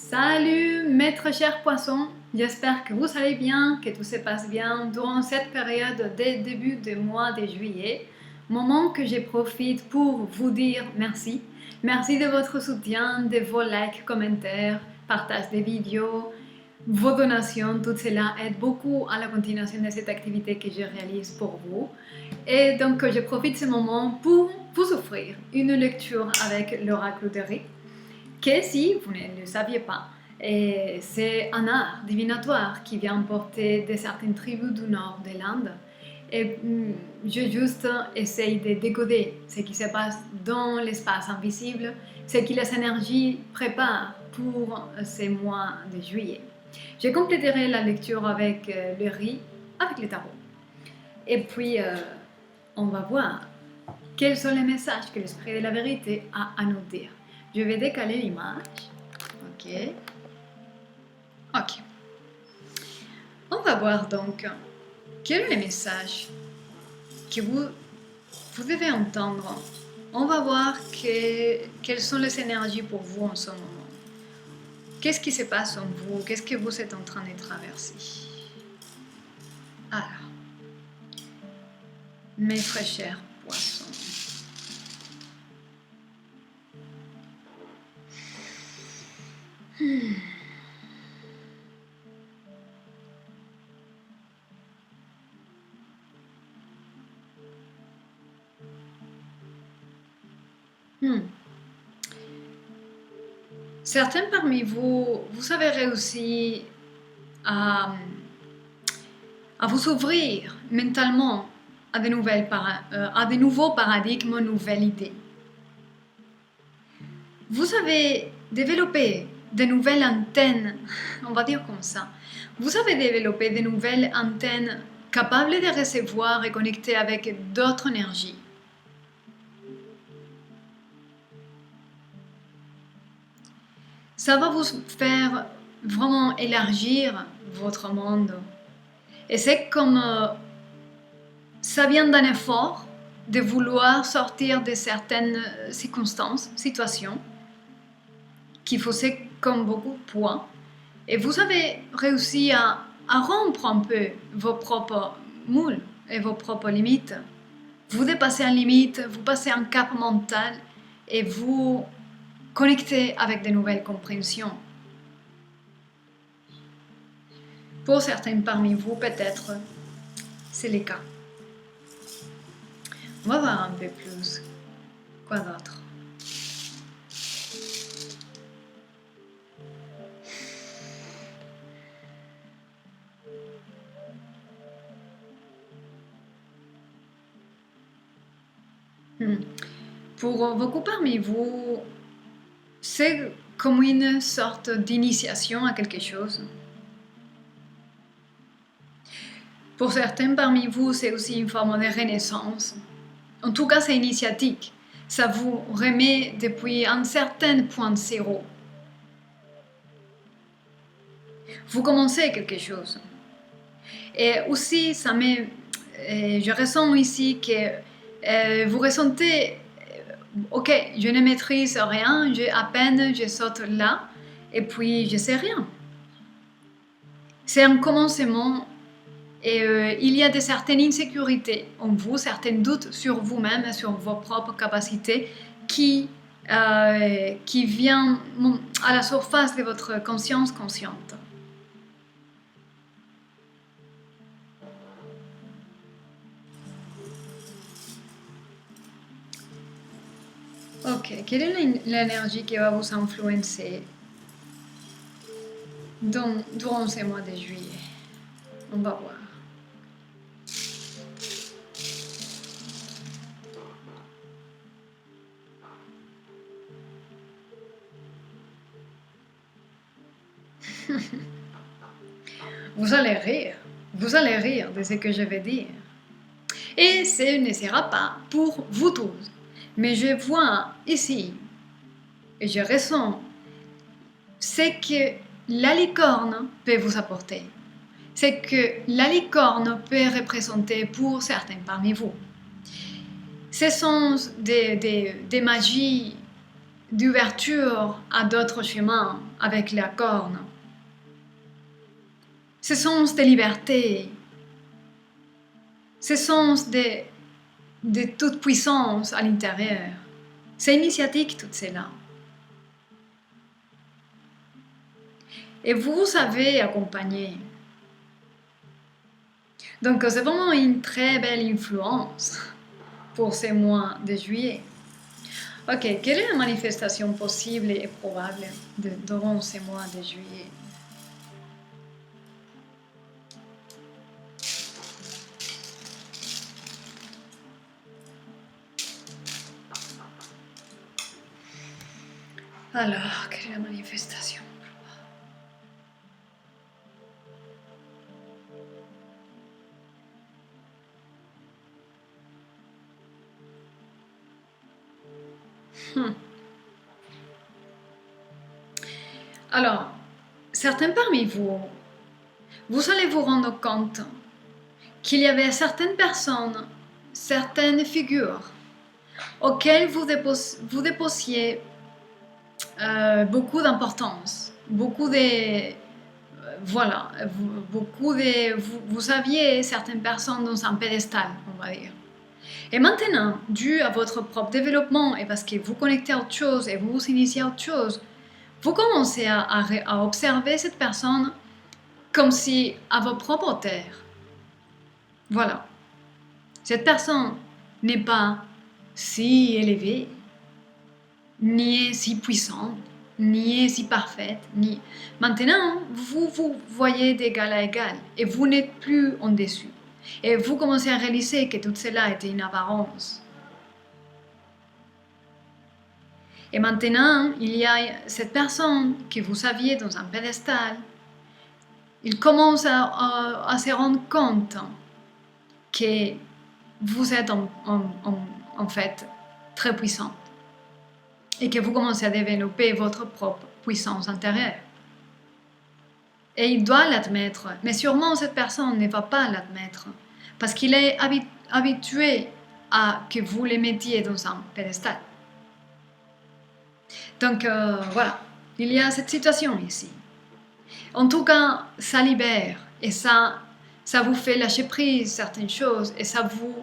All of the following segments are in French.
Salut mes très chers poissons, j'espère que vous allez bien, que tout se passe bien durant cette période dès le début du mois de juillet, moment que je profite pour vous dire merci. Merci de votre soutien, de vos likes, commentaires, partage des vidéos, vos donations, tout cela aide beaucoup à la continuation de cette activité que je réalise pour vous. Et donc je profite de ce moment pour vous offrir une lecture avec l'oracle de Rick, que si vous ne le saviez pas, c'est un art divinatoire qui vient porter de certaines tribus du nord de l'Inde. Et je juste essaye de décoder ce qui se passe dans l'espace invisible, ce que les énergies préparent pour ces mois de juillet. Je compléterai la lecture avec le riz, avec le tarot. Et puis, on va voir quels sont les messages que l'Esprit de la vérité a à nous dire. Je vais décaler l'image. Ok. Ok. On va voir donc quel est le message que vous devez entendre. On va voir quelles sont les énergies pour vous en ce moment. Qu'est-ce qui se passe en vous? Qu'est-ce que vous êtes en train de traverser? Alors, mes très chers poissons. Certains parmi vous, vous avez réussi à vous ouvrir mentalement à de nouveaux paradigmes, nouvelles idées. Vous avez développé de nouvelles antennes, on va dire comme ça. Vous avez développé de nouvelles antennes capables de recevoir et connecter avec d'autres énergies. Ça va vous faire vraiment élargir votre monde. Et c'est comme ça vient d'un effort de vouloir sortir de certaines circonstances, situations, qui faisaient comme beaucoup de poids. Et vous avez réussi à rompre un peu vos propres moules et vos propres limites. Vous dépassez une limite, vous passez un cap mental et vous connectez avec de nouvelles compréhensions. Pour certains parmi vous, peut-être, c'est le cas. On va voir un peu plus. Quoi d'autre? Pour beaucoup parmi vous, c'est comme une sorte d'initiation à quelque chose. Pour certains parmi vous, c'est aussi une forme de renaissance. En tout cas, c'est initiatique. Ça vous remet depuis un certain point de zéro. Vous commencez quelque chose. Et aussi, je ressens ici que vous ressentez, ok, je ne maîtrise rien, à peine je saute là, et puis je sais rien. C'est un commencement. Et il y a de certaines insécurités en vous, certains doutes sur vous-même et sur vos propres capacités qui viennent à la surface de votre conscience consciente. Ok, quelle est l'énergie qui va vous influencer durant ces mois de juillet? On va voir. Vous allez rire de ce que je vais dire. Et ce ne sera pas pour vous tous. Mais je vois ici, et je ressens, ce que la licorne peut vous apporter. C'est que la licorne peut représenter pour certains parmi vous. Ce sont des magies d'ouverture à d'autres chemins avec la corne. Ce sens de liberté, ce sens de toute puissance à l'intérieur. C'est initiatique tout cela. Et vous savez accompagner. Donc c'est vraiment une très belle influence pour ces mois de juillet. Ok, quelle est la manifestation possible et probable durant ces mois de juillet? Alors, quelle est la manifestation? Alors, certains parmi vous, vous allez vous rendre compte qu'il y avait certaines personnes, certaines figures auxquelles vous déposiez beaucoup d'importance, beaucoup de... voilà, vous aviez certaines personnes dans un pédestal, on va dire. Et maintenant, dû à votre propre développement et parce que vous connectez à autre chose et vous vous initiez à autre chose, vous commencez à observer cette personne comme si à votre propre terre. Voilà. Cette personne n'est pas si élevée, ni est si puissante, ni est si parfaite, ni... Maintenant, vous vous voyez d'égal à égal et vous n'êtes plus en dessus. Et vous commencez à réaliser que tout cela était une apparence. Et maintenant, il y a cette personne que vous saviez dans un pédestal. Il commence à se rendre compte que vous êtes en fait très puissant et que vous commencez à développer votre propre puissance intérieure. Et il doit l'admettre, mais sûrement cette personne ne va pas l'admettre parce qu'il est habitué à que vous les mettiez dans un pédestal. Donc voilà, il y a cette situation ici. En tout cas, ça libère et ça vous fait lâcher prise certaines choses et ça vous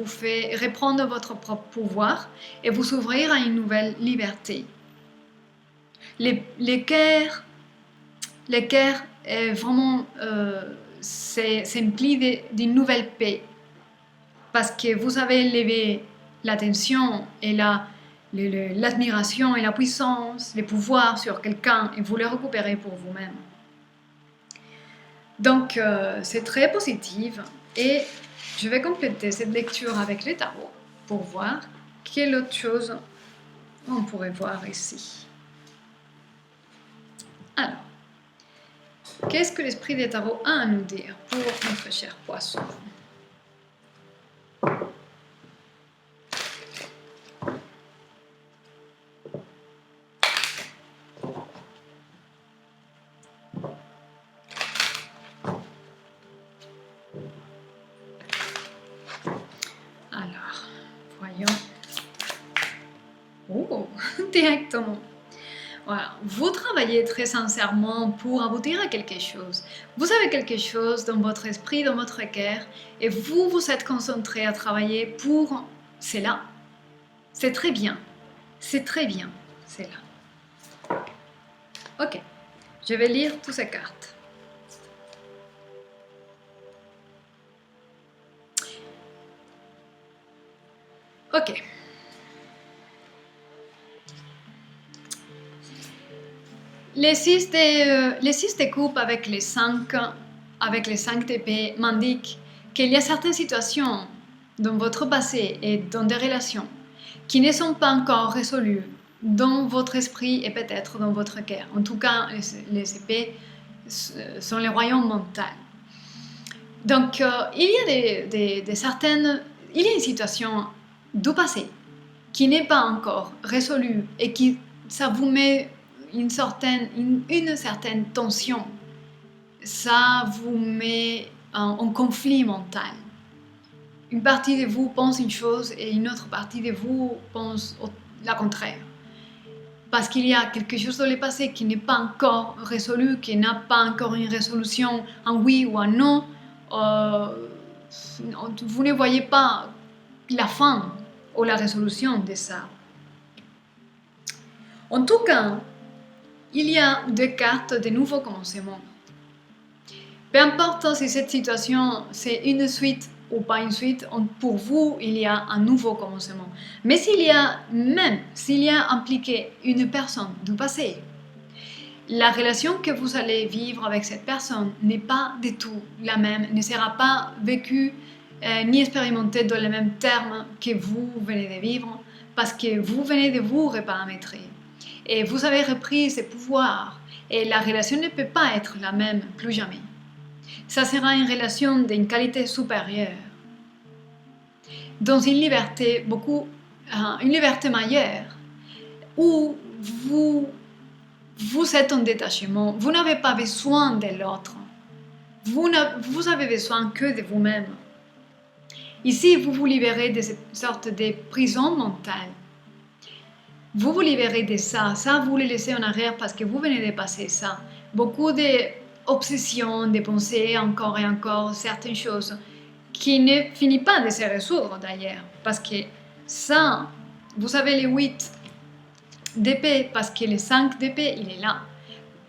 fait reprendre votre propre pouvoir et vous ouvrir à une nouvelle liberté. L'équerre est vraiment c'est une pli d'une nouvelle paix parce que vous avez élevé l'attention et l'admiration et la puissance, les pouvoirs sur quelqu'un et vous les récupérez pour vous-même. Donc c'est très positif et je vais compléter cette lecture avec les tarots pour voir quelle autre chose on pourrait voir ici. Alors, qu'est-ce que l'esprit des tarots a à nous dire pour notre cher poisson? Alors, voyons. Oh, directement. Voilà, vous travaillez très sincèrement pour aboutir à quelque chose. Vous avez quelque chose dans votre esprit, dans votre cœur, et vous vous êtes concentré à travailler pour cela. C'est très bien. C'est très bien, c'est là. Ok, je vais lire toutes ces cartes. Ok. Les 6 de coupe avec les 5 d'épée m'indiquent qu'il y a certaines situations dans votre passé et dans des relations qui ne sont pas encore résolues dans votre esprit et peut-être dans votre cœur. En tout cas, les épées sont les royaumes mentaux. Donc, il y a une situation du passé qui n'est pas encore résolue et qui ça vous met une certaine tension, ça vous met en conflit mental. Une partie de vous pense une chose et une autre partie de vous pense la contraire. Parce qu'il y a quelque chose dans le passé qui n'est pas encore résolu, qui n'a pas encore une résolution, un oui ou un non, vous ne voyez pas la fin ou la résolution de ça. En tout cas, il y a deux cartes de nouveau commencement. Peu importe si cette situation c'est une suite ou pas une suite, pour vous il y a un nouveau commencement. Mais s'il y a impliqué une personne du passé, la relation que vous allez vivre avec cette personne n'est pas du tout la même, ne sera pas vécue ni expérimentée dans les mêmes termes que vous venez de vivre, parce que vous venez de vous reparamétrer. Et vous avez repris ce pouvoir, et la relation ne peut pas être la même plus jamais. Ça sera une relation d'une qualité supérieure, dans une liberté majeure, où vous êtes en détachement, vous n'avez pas besoin de l'autre, vous avez besoin que de vous-même. Ici, vous vous libérez de cette sorte de prison mentale. Vous vous libérez de ça, vous le laissez en arrière parce que vous venez de passer ça. Beaucoup d'obsessions, de pensées encore et encore, certaines choses qui ne finissent pas de se résoudre d'ailleurs. Parce que ça, vous avez les 8 d'épée, parce que le 5 d'épée, il est là.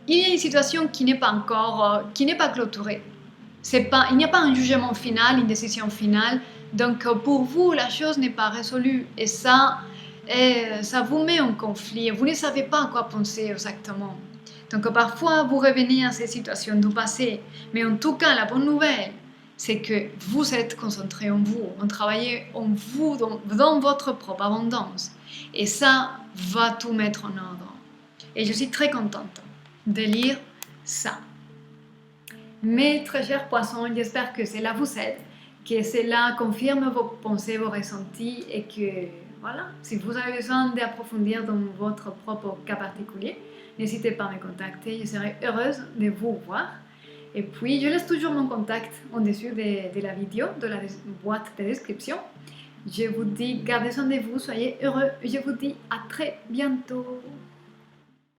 Il y a une situation qui n'est pas encore, qui n'est pas clôturée. Il n'y a pas un jugement final, une décision finale. Donc pour vous, la chose n'est pas résolue. Et ça vous met en conflit. Vous ne savez pas à quoi penser exactement. Donc parfois, vous revenez à ces situations du passé. Mais en tout cas, la bonne nouvelle, c'est que vous êtes concentré en vous, en travaillez en vous, dans votre propre abondance. Et ça va tout mettre en ordre. Et je suis très contente de lire ça. Mes très chers poissons, j'espère que cela vous aide, que cela confirme vos pensées, vos ressentis et que, voilà, si vous avez besoin d'approfondir dans votre propre cas particulier, n'hésitez pas à me contacter, je serai heureuse de vous voir. Et puis, je laisse toujours mon contact en dessous de la vidéo, de la boîte de description. Je vous dis, gardez soin de vous, soyez heureux. Je vous dis à très bientôt.